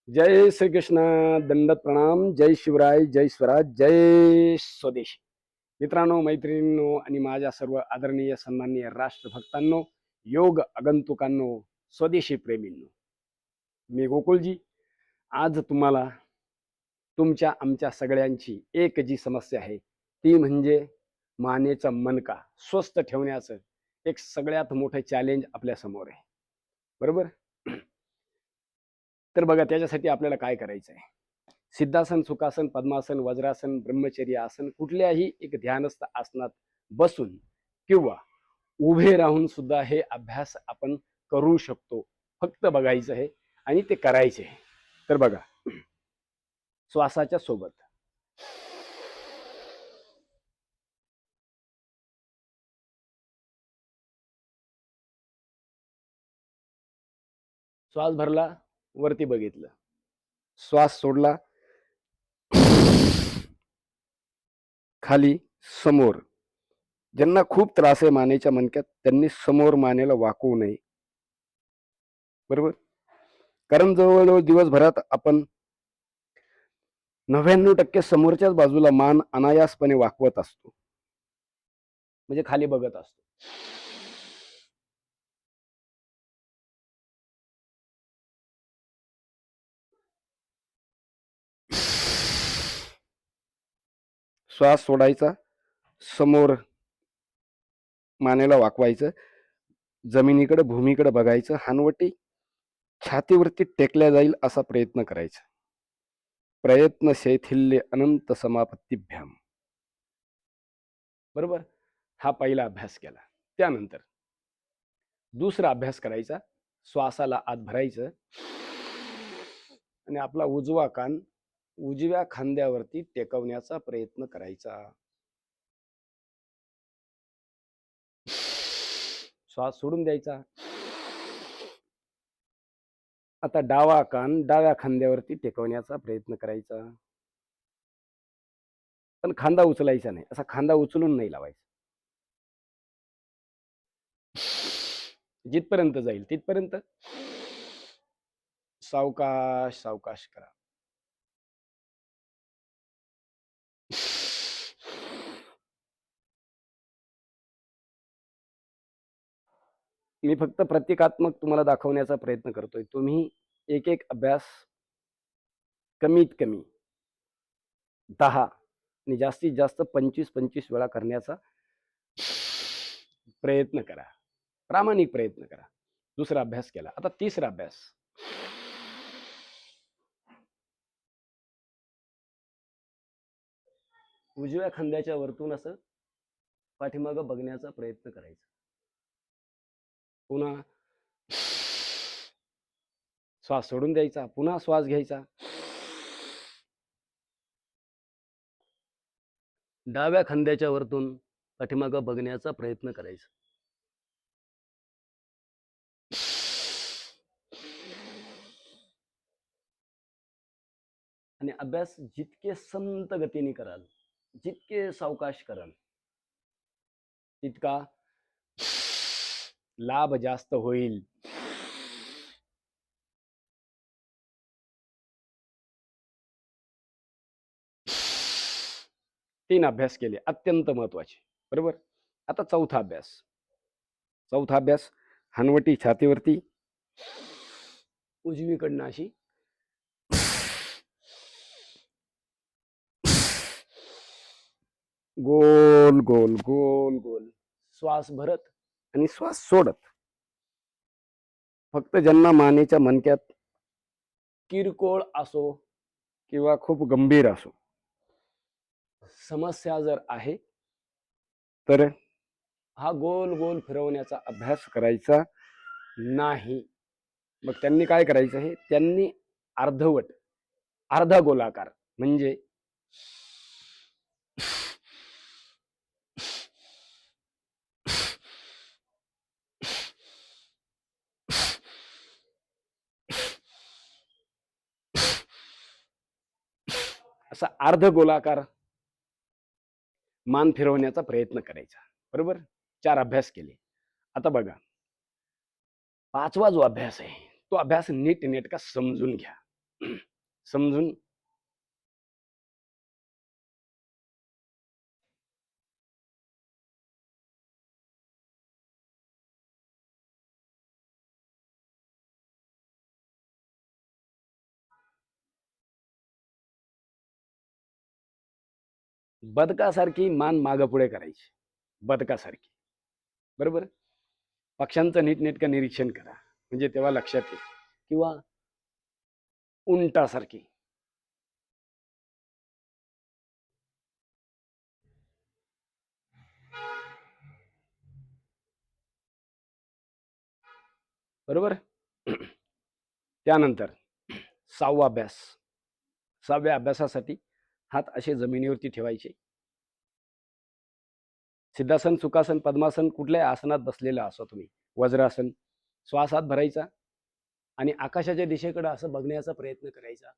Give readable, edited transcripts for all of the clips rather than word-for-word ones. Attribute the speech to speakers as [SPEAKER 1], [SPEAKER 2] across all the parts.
[SPEAKER 1] जय श्रीकृष्ण. दंडत प्रणाम. जय शिवराय, जय स्वराज, जय स्वदेश. मित्रांनो, मैत्रिणींनो आणि माझ्या सर्व आदरणीय सन्माननीय राष्ट्रभक्तांनो, योग आगंतुकांनो, स्वदेशी प्रेमींनो, मी गोकुळजी. आज तुम्हाला तुमच्या आमच्या सगळ्यांची एक जी समस्या आहे ती म्हणजे मानेचा मनका स्वस्थ ठेवण्याचं एक सगळ्यात मोठं चॅलेंज आपल्या समोर आहे. बरोबर? तर बघा, त्याच्यासाठी आपल्याला काय करायचं आहे. सिद्धासन, सुखासन, पद्मासन, वज्रासन, ब्रह्मचर्य आसन, कुठल्याही एक ध्यानस्थ आसनात बसून किंवा उभे राहून सुद्धा हे अभ्यास आपण करू शकतो. फक्त बघायचं आहे आणि ते करायचे आहे. तर बघा, श्वासाच्या सोबत श्वास भरला, वरती बघितलं, श्वास सोडला, खाली, समोर. ज्यांना खूप त्रास आहे मानेच्या मणक्यात त्यांनी समोर मानेला वाकवू नये. बरोबर? कारण जवळजवळ दिवसभरात आपण 99% समोरच्याच बाजूला मान अनायासपणे वाकवत असतो, म्हणजे खाली बघत असतो. श्वास सोडायचा, समोर मानेला वाकवायचं, जमिनीकडे भूमीकडे बघायचं, हानवटी छातीवरती टेकल्या जाईल असा प्रयत्न करायचा. प्रयत्न शैथिल्य अनंत समापत्तीभ्याम. बरोबर? हा पहिला अभ्यास केला. त्यानंतर दुसरा अभ्यास करायचा. श्वासाला आत भरायचं आणि आपला उजवा कान उजव्या खांद्यावरती टेकवण्याचा प्रयत्न करायचा. श्वास सोडून द्यायचा. आता डावा कान डाव्या खांद्यावरती टेकवण्याचा प्रयत्न करायचा, पण खांदा उचलायचा नाही. असा खांदा उचलून नाही लावायचा. जिथपर्यंत जाईल तिथपर्यंत सावकाश सावकाश करा. मी फक्त प्रतिकात्मक तुम्हाला दाखवण्याचा प्रयत्न करतोय. तुम्ही एक एक अभ्यास कमीत कमी 10 आणि जास्तीत जास्त 25-25 वेळा करण्याचा प्रयत्न करा. प्रामाणिक प्रयत्न करा. दुसरा अभ्यास केला. आता तिसरा अभ्यास. उजव्या खांद्याच्या वरतून असं पाठीमागं बघण्याचा प्रयत्न करायचा. पुन्हा श्वास सोडून द्यायचा, पुन्हा श्वास घ्यायचा. डाव्या खांद्याच्या वरतून पाठीमागं बघण्याचा प्रयत्न करायचा. आणि अभ्यास जितके संत गतीने कराल, जितके सावकाश कराल, तितका लाभ जास्त होईल. तीन अभ्यास केले, अत्यंत महत्वाचे. बरोबर? आता चौथा अभ्यास. हनवटी छातीवरती, उजवीकडनं अशी गोल गोल गोल गोल श्वास भरत आणि श्वास सोडत. फक्त ज्यांना मानेच्या मणक्यात किरकोळ असो किंवा खूप गंभीर असो समस्या जर आहे तर हा गोल गोल फिरवण्याचा अभ्यास करायचा नाही. मग त्यांनी काय करायचं आहे, त्यांनी अर्धवट, अर्धा गोलाकार म्हणजे असा अर्ध गोलाकार मान फिरवण्याचा प्रयत्न करायचा. बरोबर? 4 अभ्यास केले. आता बघा, 5वा जो अभ्यास आहे तो अभ्यास नीट नेटका समजून घ्या. समजून बदकासारखी मान मागं पुढे करायची, बदकासारखी. बरोबर. पक्ष्यांचं नीटनेटकं निरीक्षण करा, म्हणजे तेव्हा लक्षात येईल. किंवा उंटासारखी. बरोबर. त्यानंतर 6वा अभ्यास. 6व्या अभ्यासासाठी हात असे जमिनीवरती ठेवायचे. सिद्धासन, सुखासन, पद्मासन कुठल्याही आसनात बसलेला असो तुम्ही, वज्रासन. श्वास आत भरायचा आणि आकाशाच्या दिशेकडे असं बघण्याचा प्रयत्न करायचा.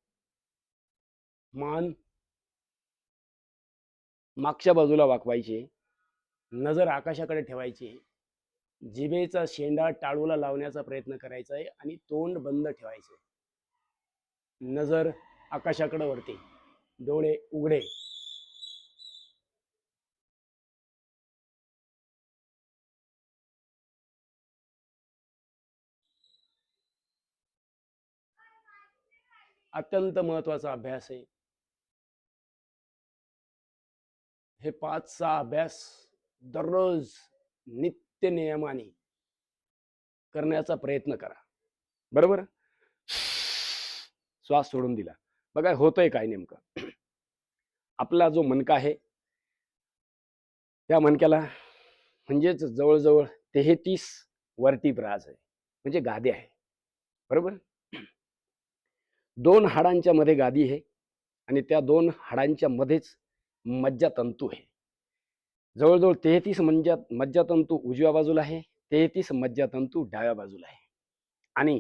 [SPEAKER 1] मान मागच्या बाजूला वाकवायची, नजर आकाशाकडे ठेवायची, जिभेचा शेंडा टाळूला लावण्याचा प्रयत्न करायचा आहे आणि तोंड बंद ठेवायचे. नजर आकाशाकडे वरती, डोळे उघडे. अत्यंत महत्वाचा अभ्यास आहे. हे 5-6 अभ्यास दररोज नित्य नियमाने करण्याचा प्रयत्न करा. बरोबर. श्वास सोडून दिला. बघा होतंय काय नेमकं. आपला जो मणका आहे, त्या मणक्याला म्हणजेच जवळजवळ 33 वर्टिब्राज आहे, म्हणजे गादी आहे. बरोबर. 2 हाडांच्या मध्ये गादी आहे आणि त्या 2 हाडांच्या मध्येच मज्जातंतू आहे. जवळजवळ 33 मज्जातंतू उजव्या बाजूला आहे, 33 मज्जातंतू डाव्या बाजूला आहे. आणि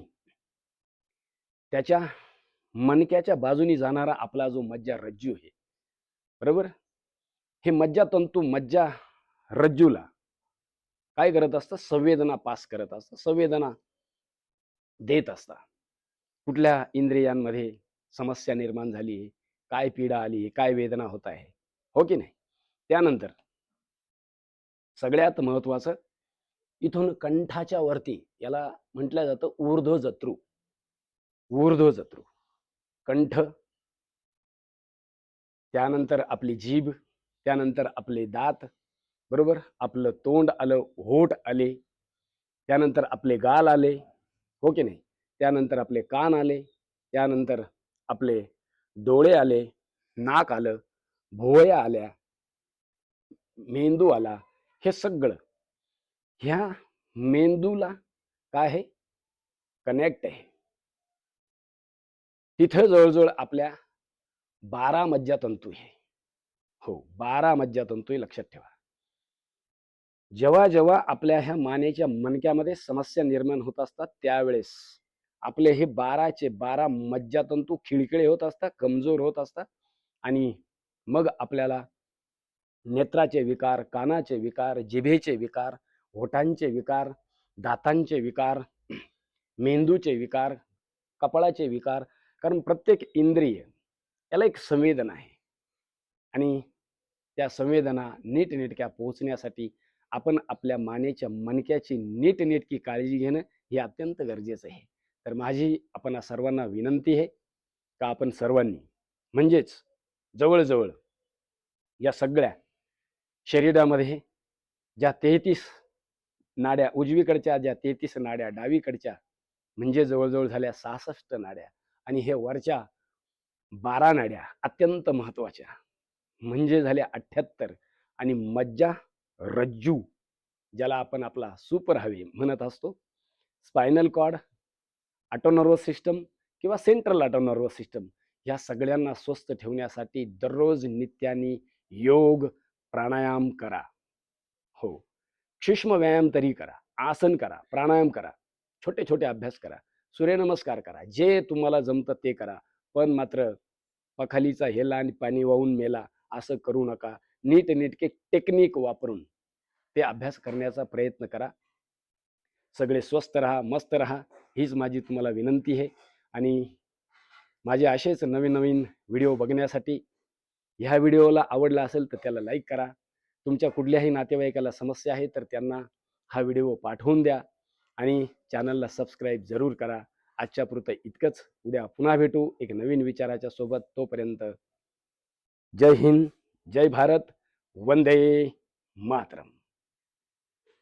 [SPEAKER 1] त्याच्या मणक्याच्या बाजूनी जाणारा आपला जो मज्जा रज्जू आहे, बरोबर. हे मज्जातंतू मज्जा रज्जूला काय करत असतं, संवेदना पास करत असतं, संवेदना देत असतात. कुठल्या इंद्रियांमध्ये समस्या निर्माण झाली आहे, काय पीडा आली आहे, काय वेदना होत आहे, हो की नाही. त्यानंतर सगळ्यात महत्वाचं, इथून कंठाच्या वरती याला म्हटलं जातं ऊर्ध्वजत्रू. ऊर्ध्वजत्रू, कंठ, त्यानंतर आपली जीभ, त्यानंतर आपले दात, बरोबर. आपलं तोंड आलं, होठ आले, त्यानंतर आपले गाल आले, हो की नाही. त्यानंतर आपले कान आले, त्यानंतर आपले डोळे आले, नाक आलं, भोवया आल्या, मेंदू आला. हे सगळं ह्या मेंदूला काय आहे, कनेक्ट आहे. तिथं जवळजवळ आपल्या 12 मज्जातंतू आहे. हो, 12 मज्जातंतू, लक्षात ठेवा. जेव्हा जेव्हा आपल्या ह्या मानेच्या मणक्यामध्ये समस्या निर्माण होत असतात, त्यावेळेस आपले हे 12चे 12 मज्जातंतू खिळखिळे होत असतात, कमजोर होत असतात. आणि मग आपल्याला नेत्राचे विकार, कानाचे विकार, जिभेचे विकार, होठांचे विकार, दातांचे विकार, मेंदूचे विकार, कपाळाचे विकार. कारण प्रत्येक इंद्रिय याला एक संवेदना आहे आणि त्या संवेदना नीटनेटक्या पोहोचण्यासाठी आपण आपल्या मानेच्या मणक्याची नीटनेटकी काळजी घेणं हे अत्यंत गरजेचं आहे. तर माझी आपण सर्वांना विनंती आहे का आपण सर्वांनी म्हणजेच जवळजवळ या सगळ्या शरीरामध्ये ज्या 33 नाड्या उजवीकडच्या, ज्या 33 नाड्या डावीकडच्या, म्हणजे जवळजवळ झाल्या 66 नाड्या, आणि हे वरच्या 12 नाड्या अत्यंत महत्वाच्या म्हणजे झाल्या 78. आणि मज्जा रज्जू, ज्याला आपण आपला सुपर हवे म्हणत असतो, स्पायनल कॉर्ड, ऑटोनर्वस सिस्टम किंवा सेंट्रल ऑटोनर्वस सिस्टम, या सगळ्यांना स्वस्थ ठेवण्यासाठी दररोज नित्याने योग प्राणायाम करा. हो, सूक्ष्म व्यायाम तरी करा, आसन करा, प्राणायाम करा, छोटे छोटे अभ्यास करा, सूर्यनमस्कार करा, जे तुम्हाला जमतं ते करा. पण मात्र पखालीचा हेला आणि पाणी वाहून मेला असं करू नका. नीटनेटके टेक्निक वापरून ते अभ्यास करण्याचा प्रयत्न करा. सगळे स्वस्थ राहा, मस्त राहा, हीच माझी तुम्हाला विनंती आहे. आणि माझे असेच नवीन नवीन व्हिडिओ बघण्यासाठी ह्या व्हिडिओला आवडला असेल तर त्याला लाईक करा. तुमच्या कुठल्याही नातेवाईकाला समस्या आहे तर त्यांना हा व्हिडिओ पाठवून द्या आणि चॅनलला सबस्क्राईब जरूर करा. आजच्या पुरतं इतकंच. उद्या पुन्हा भेटू एक नवीन विचाराच्या सोबत. तोपर्यंत जय हिंद, जय भारत, वंदे मातरम.